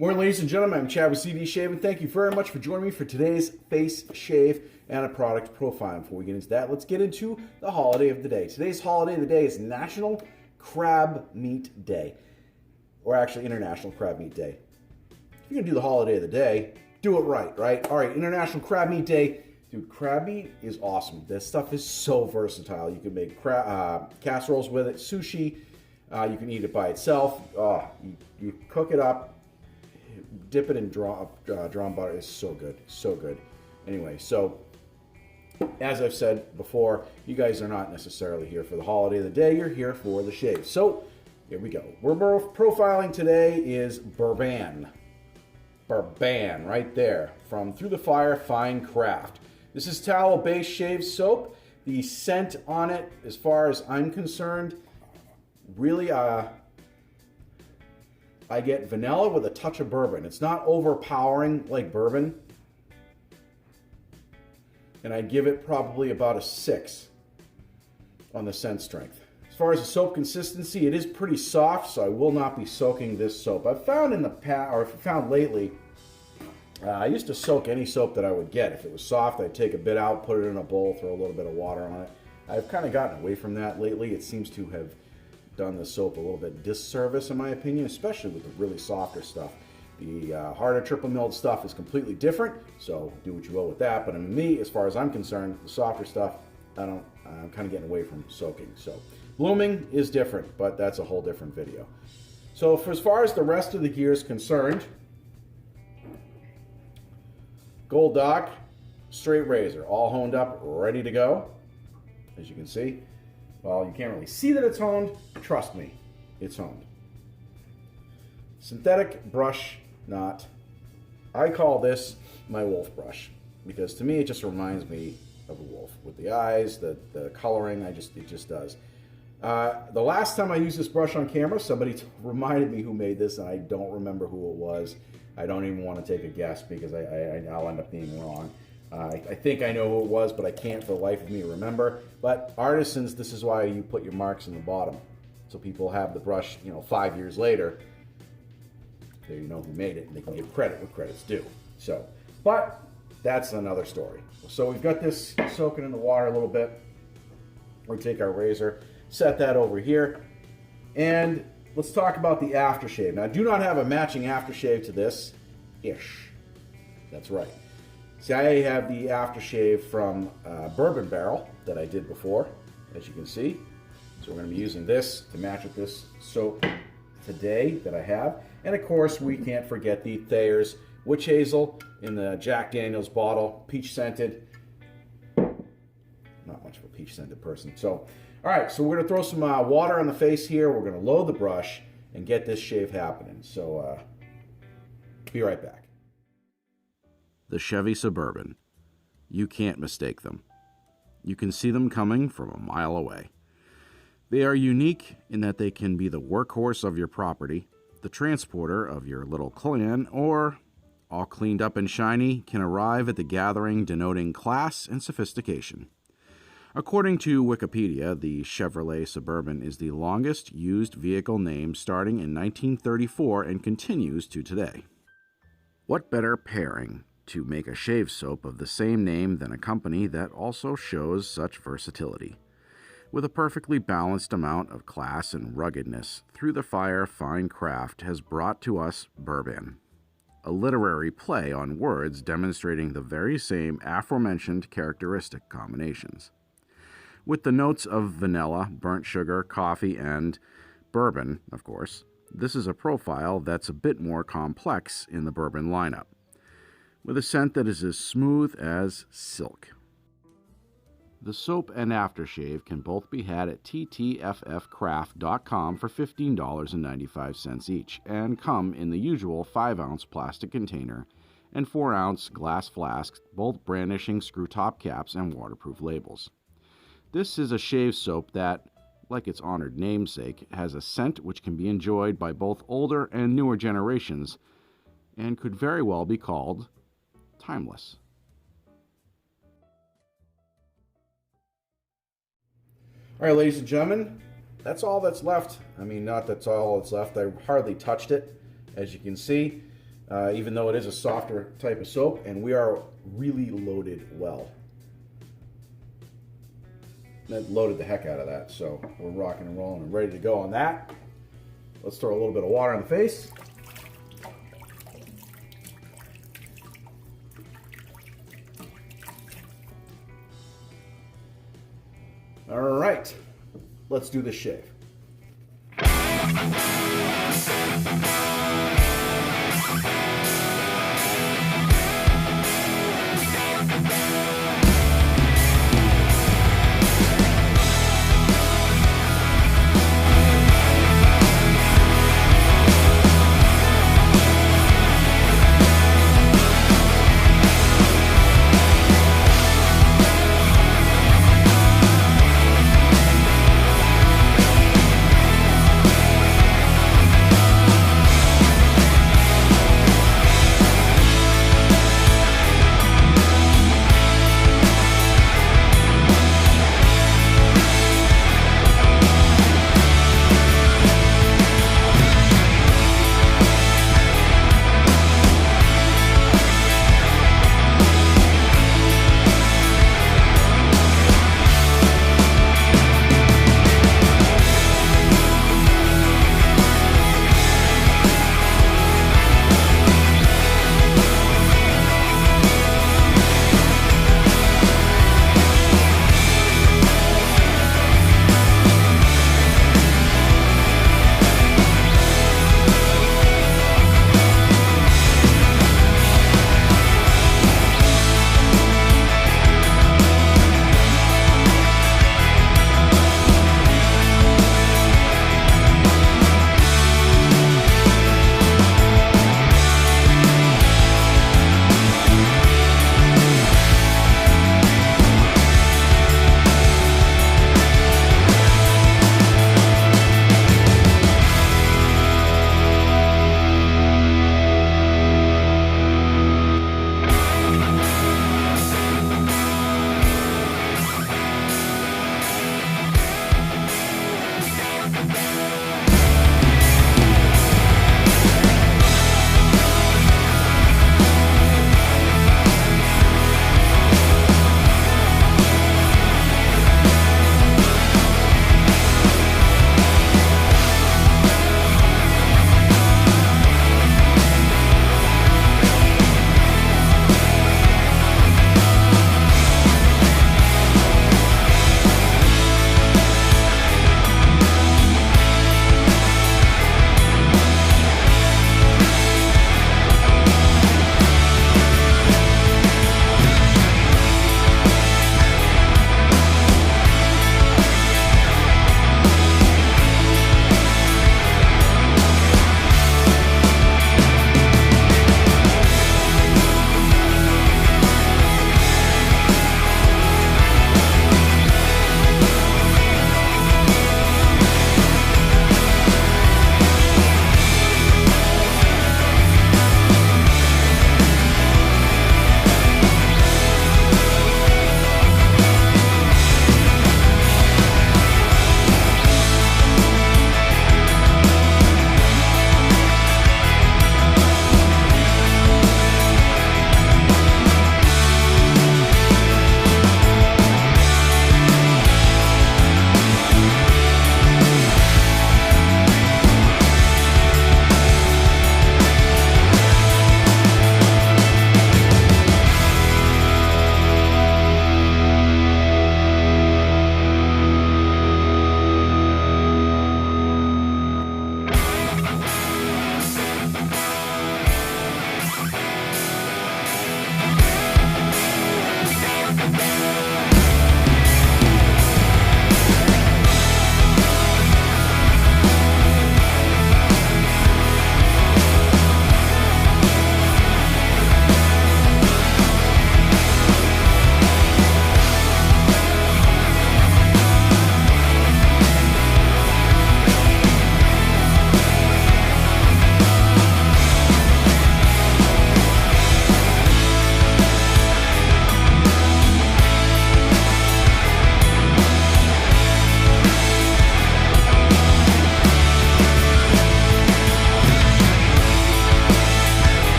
Morning, ladies and gentlemen. I'm Chad with CD Shave, and thank you very much for joining me for today's face shave and a product profile. Before we get into that, let's get into the holiday of the day. Today's holiday of the day is National Crab Meat Day, or actually International Crab Meat Day. If you're gonna do the holiday of the day, do it right? All right, International Crab Meat Day. Dude, crab meat is awesome. This stuff is so versatile. You can make casseroles with it, sushi. You can eat it by itself. You cook it up. Dip it in drawn butter. Is so good, so good. Anyway, so as I've said before, you guys are not necessarily here for the holiday of the day. You're here for the shave. So here we go. We're profiling today is Burban. Burban, right there, from Through the Fire Fine Craft. This is tallow-based shave soap. The scent on it, as far as I'm concerned, really I get vanilla with a touch of bourbon. It's not overpowering like bourbon. And I give it probably about a 6 on the scent strength. As far as the soap consistency, it is pretty soft, so I will not be soaking this soap. I've found in the past, or found lately, I used to soak any soap that I would get. If it was soft, I'd take a bit out, put it in a bowl, throw a little bit of water on it. I've kind of gotten away from that lately. It seems to have done the soap a little bit disservice in my opinion, especially with the really softer stuff. The harder triple milled stuff is completely different, so do what you will with that. But in me, as far as I'm concerned, the softer stuff, I'm kind of getting away from soaking. So blooming is different, but that's a whole different video. So for as far as the rest of the gear is concerned, Gold Dock straight razor, all honed up, ready to go. As you can see, well, you can't really see that it's honed. Trust me, it's honed. Synthetic brush knot. I call this my wolf brush because to me it just reminds me of a wolf with the eyes, the coloring. It just does. The last time I used this brush on camera, somebody reminded me who made this, and I don't remember who it was. I don't even want to take a guess because I'll end up being wrong. I think I know who it was, but I can't for the life of me remember. But artisans, this is why you put your marks in the bottom. So people have the brush, 5 years later, there you know who made it, and they can give credit where credit's due. So, but that's another story. So we've got this soaking in the water a little bit. We'll take our razor, set that over here, and let's talk about the aftershave. Now, I do not have a matching aftershave to this. That's right. See, I have the aftershave from Bourbon Barrel that I did before, as you can see. So we're going to be using this to match with this soap today that I have. And of course, we can't forget the Thayer's Witch Hazel in the Jack Daniels bottle, peach scented. Not much of a peach scented person. So, all right, so we're going to throw some water on the face here. We're going to load the brush and get this shave happening. So, be right back. The Chevy Suburban. You can't mistake them. You can see them coming from a mile away. They are unique in that they can be the workhorse of your property, the transporter of your little clan, or, all cleaned up and shiny, can arrive at the gathering denoting class and sophistication. According to Wikipedia, the Chevrolet Suburban is the longest used vehicle name starting in 1934 and continues to today. What better pairing to make a shave soap of the same name than a company that also shows such versatility? With a perfectly balanced amount of class and ruggedness, Through the Fire Fine Craft has brought to us Burban, a literary play on words demonstrating the very same aforementioned characteristic combinations. With the notes of vanilla, burnt sugar, coffee, and bourbon, of course, this is a profile that's a bit more complex in the bourbon lineup, with a scent that is as smooth as silk. The soap and aftershave can both be had at ttffcraft.com for $15.95 each and come in the usual 5-ounce plastic container and 4-ounce glass flasks, both brandishing screw top caps and waterproof labels. This is a shave soap that, like its honored namesake, has a scent which can be enjoyed by both older and newer generations and could very well be called timeless. All right, ladies and gentlemen, that's all that's left. I mean, not that's all that's left. I hardly touched it, as you can see. even though it is a softer type of soap, and we are really loaded well. That loaded the heck out of that, so we're rocking and rolling and ready to go on that. Let's throw a little bit of water on the face. All right, let's do the shave.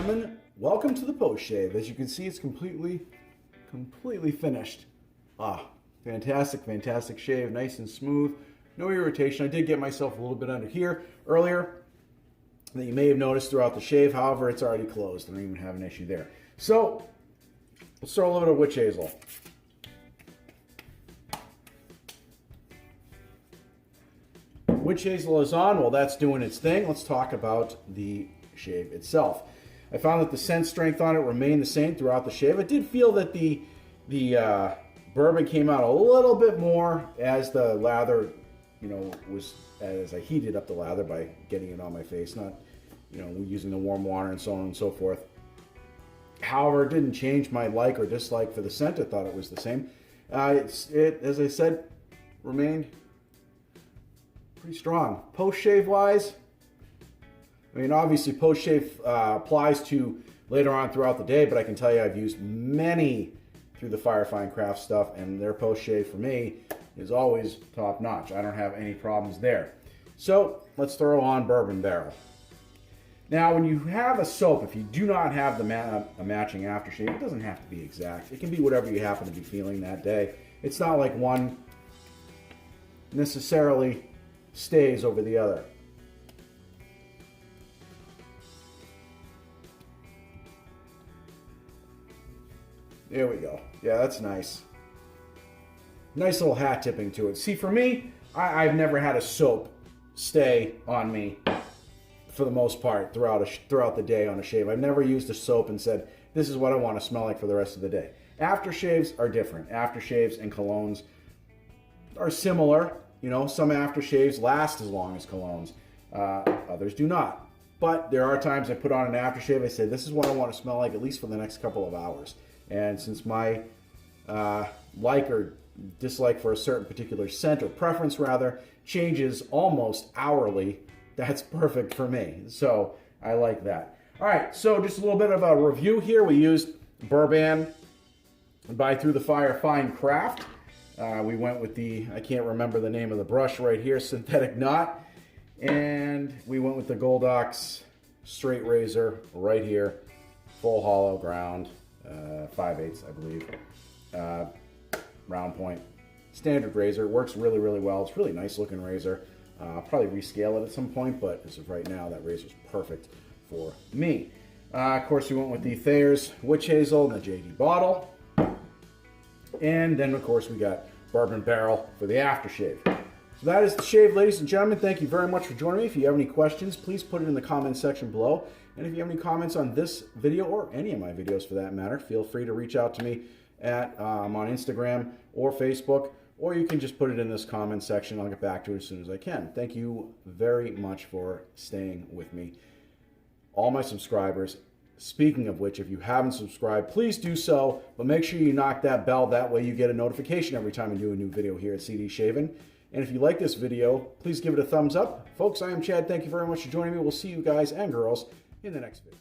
gentlemen, welcome to the post shave. As you can see, it's completely finished. Fantastic shave, nice and smooth, no irritation. I did get myself a little bit under here earlier that you may have noticed throughout the shave. However, it's already closed. I don't even have an issue there. So let's throw a little bit of witch hazel. Witch hazel is on. While that's doing its thing, let's talk about the shave itself. I found that the scent strength on it remained the same throughout the shave. I did feel that the bourbon came out a little bit more as the lather, as I heated up the lather by getting it on my face, not, using the warm water and so on and so forth. However, it didn't change my like or dislike for the scent. I thought it was the same. It, as I said, remained pretty strong. Post-shave wise, obviously post-shave applies to later on throughout the day, but I can tell you I've used many through the Firefine Craft stuff, and their post-shave for me is always top-notch. I don't have any problems there. So let's throw on Bourbon Barrel. Now, when you have a soap, if you do not have a matching aftershave, it doesn't have to be exact. It can be whatever you happen to be feeling that day. It's not like one necessarily stays over the other. There we go. Yeah, that's nice. Nice little hat tipping to it. See, for me, I've never had a soap stay on me for the most part throughout the day on a shave. I've never used a soap and said, this is what I want to smell like for the rest of the day. Aftershaves are different. Aftershaves and colognes are similar. Some aftershaves last as long as colognes. Others do not. But there are times I put on an aftershave, I say, this is what I want to smell like at least for the next couple of hours. And since my like or dislike for a certain particular scent, or preference rather, changes almost hourly, that's perfect for me. So I like that. All right, so just a little bit of a review here. We used Burban by Through the Fire Fine Craft. We went with the, I can't remember the name of the brush right here, Synthetic Knot. And we went with the Goldox straight razor right here, full hollow ground, 5/8 I believe, round point. Standard razor, works really, really well. It's a really nice looking razor. I'll probably rescale it at some point, but as of right now, that razor is perfect for me. Of course, we went with the Thayer's Witch Hazel in the JD bottle. And then, of course, we got Bourbon Barrel for the aftershave. So that is the shave, ladies and gentlemen. Thank you very much for joining me. If you have any questions, please put it in the comments section below. And if you have any comments on this video, or any of my videos for that matter, feel free to reach out to me at on Instagram or Facebook, or you can just put it in this comment section. I'll get back to it as soon as I can. Thank you very much for staying with me. All my subscribers, speaking of which, if you haven't subscribed, please do so, but make sure you knock that bell. That way you get a notification every time I do a new video here at CD Shavin'. And if you like this video, please give it a thumbs up. Folks, I am Chad. Thank you very much for joining me. We'll see you guys and girls in the next video.